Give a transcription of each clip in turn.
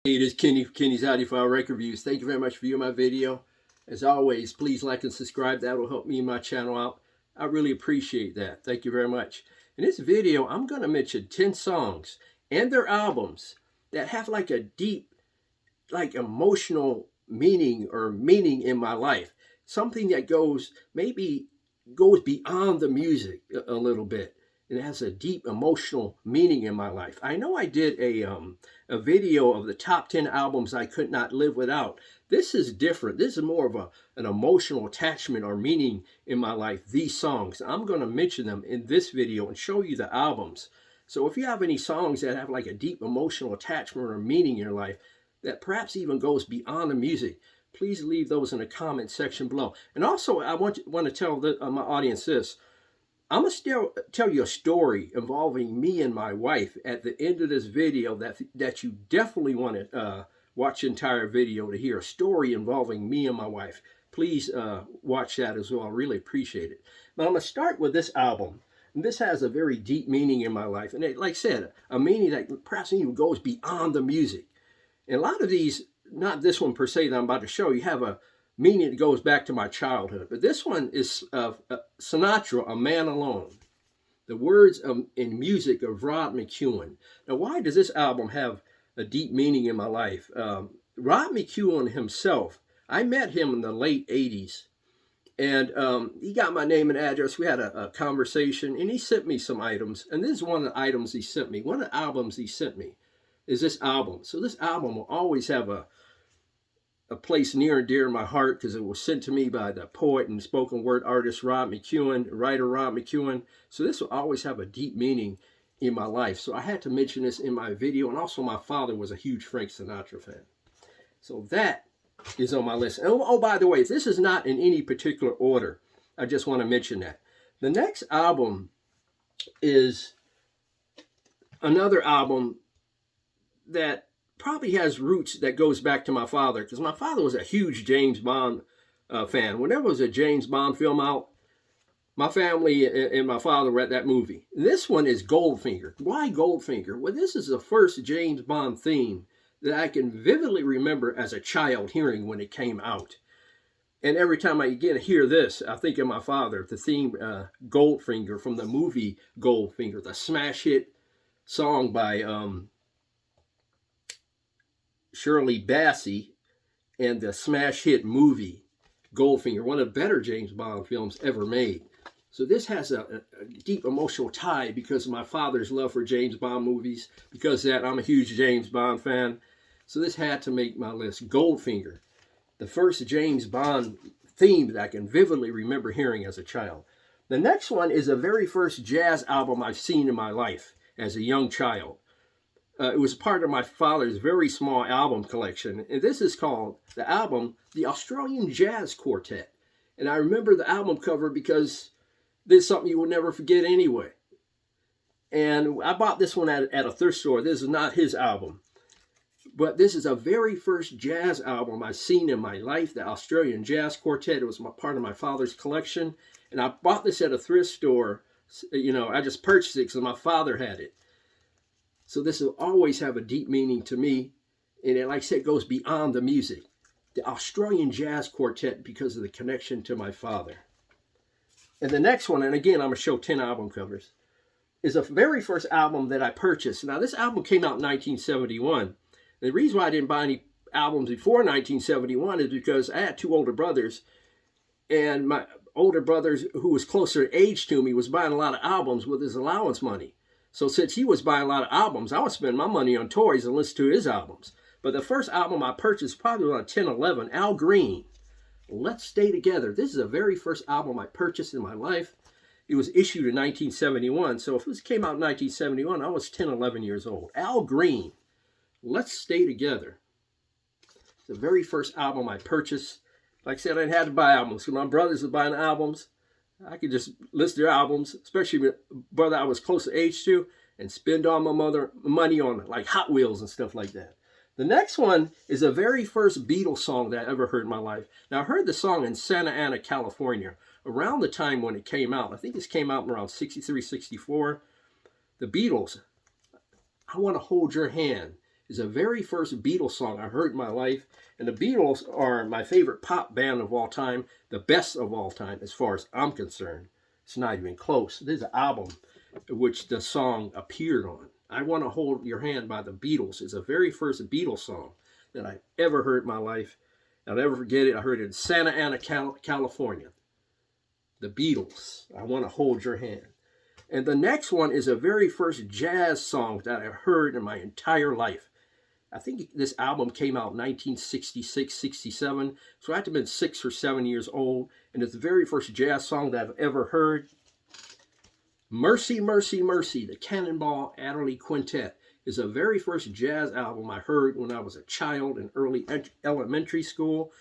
Hey, it is Kenny's Audiophile Record Reviews. Thank you very much for viewing my video. As always, please like and subscribe. That will help me and my channel out. I really appreciate that. Thank you very much. In this video, I'm going to mention 10 songs and their albums that have like a deep, like emotional meaning in my life. Something that goes beyond the music a little bit. It has a deep emotional meaning in my life. I know I did a video of the top 10 albums I could not live without. This is different. This is more of an emotional attachment or meaning in my life. These songs, I'm going to mention them in this video and show you the albums. So if you have any songs that have like a deep emotional attachment or meaning in your life that perhaps even goes beyond the music, please leave those in the comment section below. And also, I want to tell my audience this. I'm going to tell you a story involving me and my wife at the end of this video that you definitely want to watch the entire video to hear a story involving me and my wife. Please watch that as well. I really appreciate it. Now, I'm going to start with this album. And this has a very deep meaning in my life. And like I said, a meaning that perhaps even goes beyond the music. And a lot of these, not this one per se that I'm about to show you, have a meaning that goes back to my childhood. But this one is Sinatra, A Man Alone. The words in music of Rod McKuen. Now, why does this album have a deep meaning in my life? Rod McKuen himself, I met him in the late 80s. And he got my name and address. We had a conversation, and he sent me some items. And this is one of the items he sent me. One of the albums he sent me is this album. So this album will always have a place near and dear in my heart because it was sent to me by the poet and spoken word artist Rod McKuen, writer Rod McKuen. So this will always have a deep meaning in my life. So I had to mention this in my video. And also my father was a huge Frank Sinatra fan. So that is on my list. And oh, by the way, this is not in any particular order. I just want to mention that. The next album is another album that probably has roots that goes back to my father, because my father was a huge James Bond fan. Whenever there was a James Bond film out, my family and my father were at that movie. And this one is Goldfinger. Why Goldfinger? Well, this is the first James Bond theme that I can vividly remember as a child hearing when it came out. And every time I again hear this, I think of my father, the theme Goldfinger from the movie Goldfinger, the smash hit song by Shirley Bassey, and the smash hit movie Goldfinger, one of the better James Bond films ever made. So this has a deep emotional tie because of my father's love for James Bond movies. Because of that, I'm a huge James Bond fan. So this had to make my list. Goldfinger, the first James Bond theme that I can vividly remember hearing as a child. The next one is the very first jazz album I've seen in my life as a young child. It was part of my father's very small album collection. And this is called the album, The Australian Jazz Quartet. And I remember the album cover because this is something you will never forget anyway. And I bought this one at a thrift store. This is not his album. But this is a very first jazz album I've seen in my life, the Australian Jazz Quartet. It was part of my father's collection. And I bought this at a thrift store. You know, I just purchased it because my father had it. So this will always have a deep meaning to me. And it, like I said, goes beyond the music. The Australian Jazz Quartet because of the connection to my father. And the next one, and again, I'm going to show 10 album covers, is the very first album that I purchased. Now, this album came out in 1971. The reason why I didn't buy any albums before 1971 is because I had two older brothers. And my older brother, who was closer in age to me, was buying a lot of albums with his allowance money. So since he was buying a lot of albums, I would spend my money on toys and listen to his albums. But the first album I purchased probably on 10-11, Al Green, Let's Stay Together. This is the very first album I purchased in my life. It was issued in 1971. So if this came out in 1971, I was 10, 11 years old. Al Green, Let's Stay Together. It's the very first album I purchased. Like I said, I didn't have to buy albums. So my brothers were buying albums. I could just list their albums, especially with a brother I was close to age to, and spend all my money on like Hot Wheels and stuff like that. The next one is the very first Beatles song that I ever heard in my life. Now, I heard the song in Santa Ana, California, around the time when it came out. I think this came out around 63, 64. The Beatles, I Want to Hold Your Hand. is the very first Beatles song I heard in my life. And the Beatles are my favorite pop band of all time, the best of all time as far as I'm concerned. It's not even close. This is an album which the song appeared on. I Want to Hold Your Hand by the Beatles is the very first Beatles song that I ever heard in my life. I'll never forget it. I heard it in Santa Ana, California. The Beatles, I Want to Hold Your Hand. And the next one is the very first jazz song that I heard in my entire life. I think this album came out in 1966, 67. So I had to have been 6 or 7 years old. And it's the very first jazz song that I've ever heard. Mercy, Mercy, Mercy, the Cannonball Adderley Quintet is the very first jazz album I heard when I was a child in early elementary school.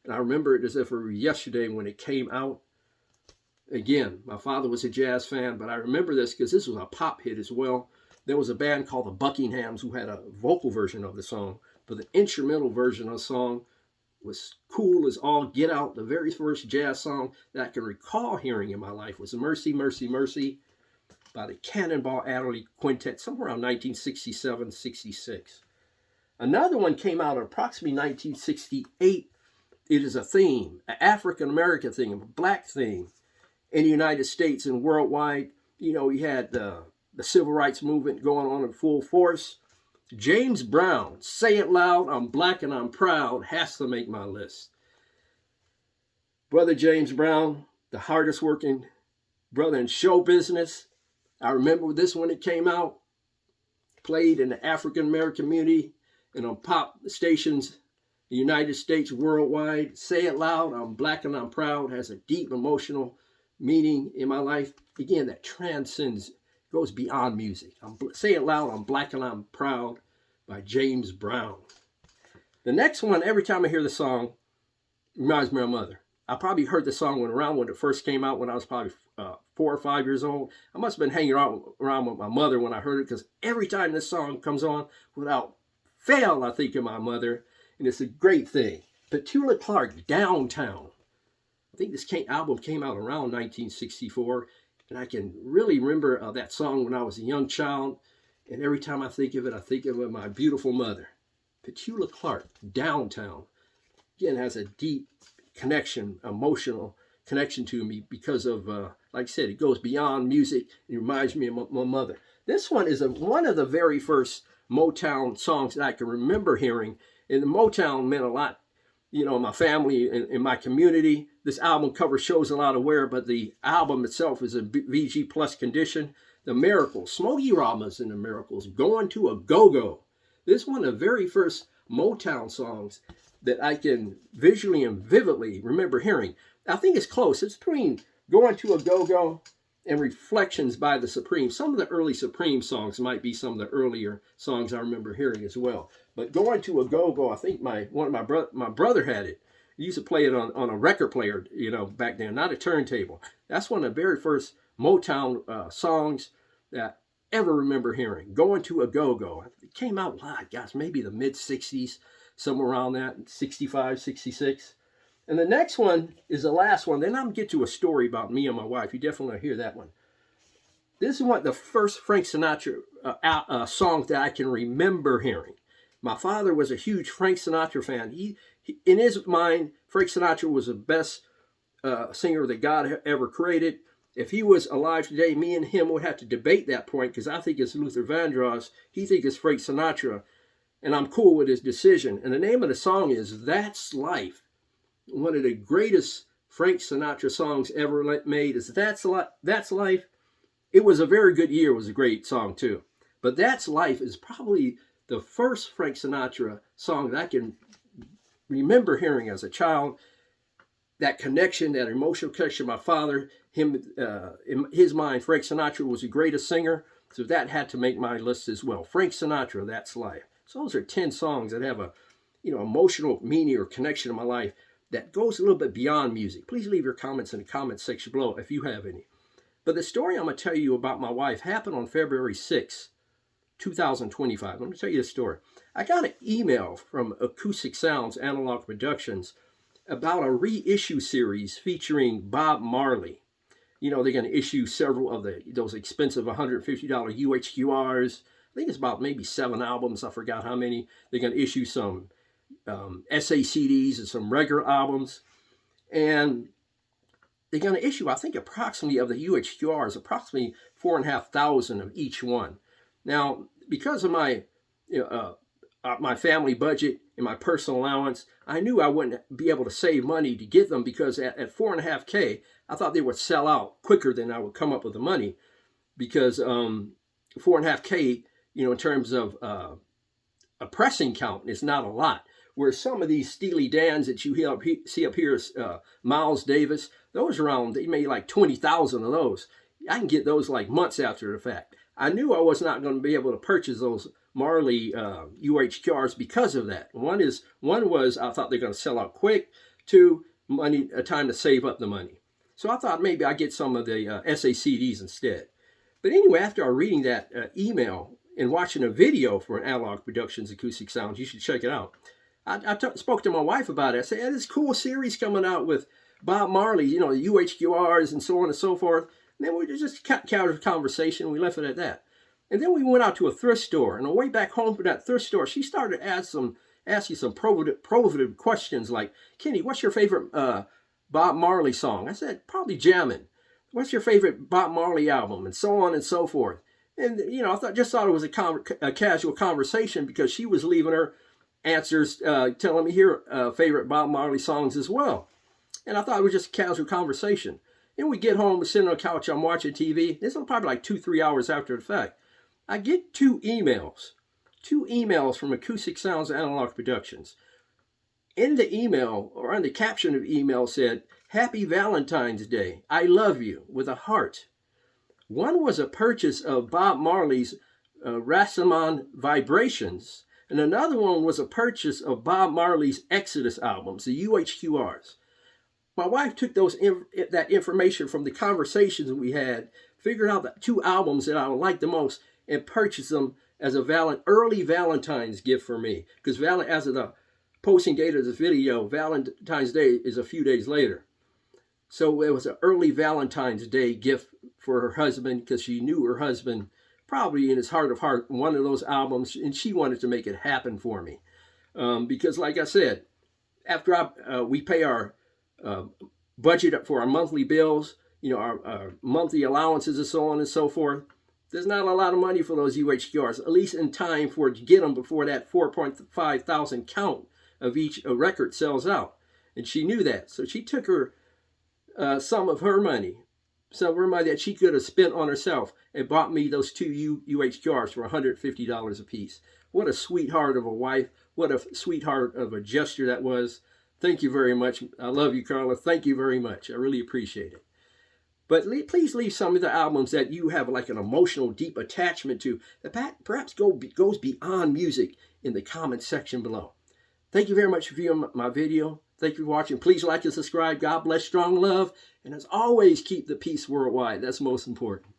And I remember it as if it were yesterday when it came out. Again, my father was a jazz fan, but I remember this because this was a pop hit as well. There was a band called the Buckinghams who had a vocal version of the song, but the instrumental version of the song was cool as all get out. The very first jazz song that I can recall hearing in my life was Mercy, Mercy, Mercy by the Cannonball Adderley Quintet, somewhere around 1967, 66. Another one came out in approximately 1968. It is a theme, an African-American theme, a black theme in the United States and worldwide. You know, you had the civil rights movement going on in full force. James Brown, Say It Loud, I'm Black and I'm Proud, has to make my list. Brother James Brown, the hardest working brother in show business. I remember this when it came out, played in the African-American community and on pop stations, the United States, worldwide. Say It Loud, I'm Black and I'm Proud has a deep emotional meaning in my life. Again, that transcends, goes beyond music. Say It Loud, I'm Black and I'm Proud by James Brown. The next one, every time I hear the song, reminds me of my mother. I probably heard the song when it first came out when I was probably 4 or 5 years old. I must have been hanging around with my mother when I heard it, because every time this song comes on, without fail, I think of my mother, and it's a great thing. Petula Clark, Downtown. I think this album came out around 1964, and I can really remember that song when I was a young child, and every time I think of my beautiful mother. Petula Clark, Downtown. Again, has a deep connection, emotional connection to me because of, like I said, it goes beyond music. It reminds me of my mother. This one is one of the very first Motown songs that I can remember hearing. And the Motown meant a lot, you know, in my family, in my community. This album cover shows a lot of wear, but the album itself is a VG plus condition. The Miracles, Smokey Robinson and the Miracles, Going to a Go-Go. This is one of the very first Motown songs that I can visually and vividly remember hearing. I think it's close. It's between Going to a Go-Go and Reflections by the Supremes. Some of the early Supreme songs might be some of the earlier songs I remember hearing as well. But Going to a Go-Go, I think my brother had it. He used to play it on a record player, you know, back then, not a turntable. That's one of the very first Motown songs that I ever remember hearing. Going to a Go-Go. It came out, gosh, maybe the mid-60s, somewhere around that, 65, 66. And the next one is the last one. Then I'm going to get to a story about me and my wife. You definitely want to hear that one. This is the first Frank Sinatra song that I can remember hearing. My father was a huge Frank Sinatra fan. He in his mind, Frank Sinatra was the best singer that God ever created. If he was alive today, me and him would have to debate that point, because I think it's Luther Vandross. He thinks it's Frank Sinatra. And I'm cool with his decision. And the name of the song is That's Life. One of the greatest Frank Sinatra songs ever made is That's Life. It was a very good year. It was a great song too. But That's Life is probably the first Frank Sinatra song that I can remember hearing as a child. That connection, that emotional connection with my father, in his mind, Frank Sinatra was the greatest singer. So that had to make my list as well. Frank Sinatra, That's Life. So those are 10 songs that have a, emotional meaning or connection in my life that goes a little bit beyond music. Please leave your comments in the comments section below if you have any. But the story I'm going to tell you about my wife happened on February 6, 2025. I'm going to tell you the story. I got an email from Acoustic Sounds Analog Productions about a reissue series featuring Bob Marley. They're going to issue several of those expensive $150 UHQRs, think it's about maybe 7 albums. I forgot how many. They're going to issue some SACDs and some regular albums. And they're going to issue, I think, approximately of the UHQRs, approximately 4,500 of each one. Now, because of my my family budget and my personal allowance, I knew I wouldn't be able to save money to get them, because at $4.5K, I thought they would sell out quicker than I would come up with the money, because $4.5K, in terms of a pressing count, is not a lot. Where some of these Steely Dans that you see up here, Miles Davis, those around, they made like 20,000 of those. I can get those like months after the fact. I knew I was not going to be able to purchase those Marley UHQRs because of that. One was I thought they're going to sell out quick. 2, a time to save up the money. So I thought maybe I'd get some of the SACDs instead. But anyway, after reading that email and watching a video for an Analog Productions Acoustic Sounds, you should check it out. I spoke to my wife about it. I said, "Hey, this cool series coming out with Bob Marley, the UHQRs and so on and so forth." And then we just casual conversation. We left it at that. And then we went out to a thrift store. And on the way back home from that thrift store, she started asking some provocative questions like, "Kenny, what's your favorite Bob Marley song?" I said, "Probably Jammin'. What's your favorite Bob Marley album?" And so on and so forth. And, I thought it was a casual conversation, because she was leaving her answers telling me her favorite Bob Marley songs as well. And I thought it was just a casual conversation. And we get home, we're sitting on the couch, I'm watching TV. This is probably like 2-3 hours after the fact. I get 2 emails from Acoustic Sounds Analog Productions. In the email, or on the caption of the email, said, "Happy Valentine's Day. I love you," with a heart. One was a purchase of Bob Marley's Rastaman Vibrations, and another one was a purchase of Bob Marley's Exodus albums, the UHQRs. My wife took that information from the conversations we had, figured out the 2 albums that I would like the most, and purchased them as a early Valentine's gift for me. Because as of the posting date of this video, Valentine's Day is a few days later. So it was an early Valentine's Day gift for her husband, because she knew her husband probably in his heart of heart one of those albums, and she wanted to make it happen for me. Because like I said, after we pay our budget for our monthly bills, our monthly allowances and so on and so forth, there's not a lot of money for those UHQRs, at least in time for it to get them before that 4,500 count of each record sells out. And she knew that. So she took some of her money that she could have spent on herself, and bought me those 2 UHQRs for $150 a piece. What a sweetheart of a wife. What a sweetheart of a gesture that was. Thank you very much. I love you, Carla. Thank you very much. I really appreciate it. But please leave some of the albums that you have like an emotional, deep attachment to, that perhaps goes beyond music, in the comment section below. Thank you very much for viewing my video. Thank you for watching. Please like and subscribe. God bless, strong love. And as always, keep the peace worldwide. That's most important.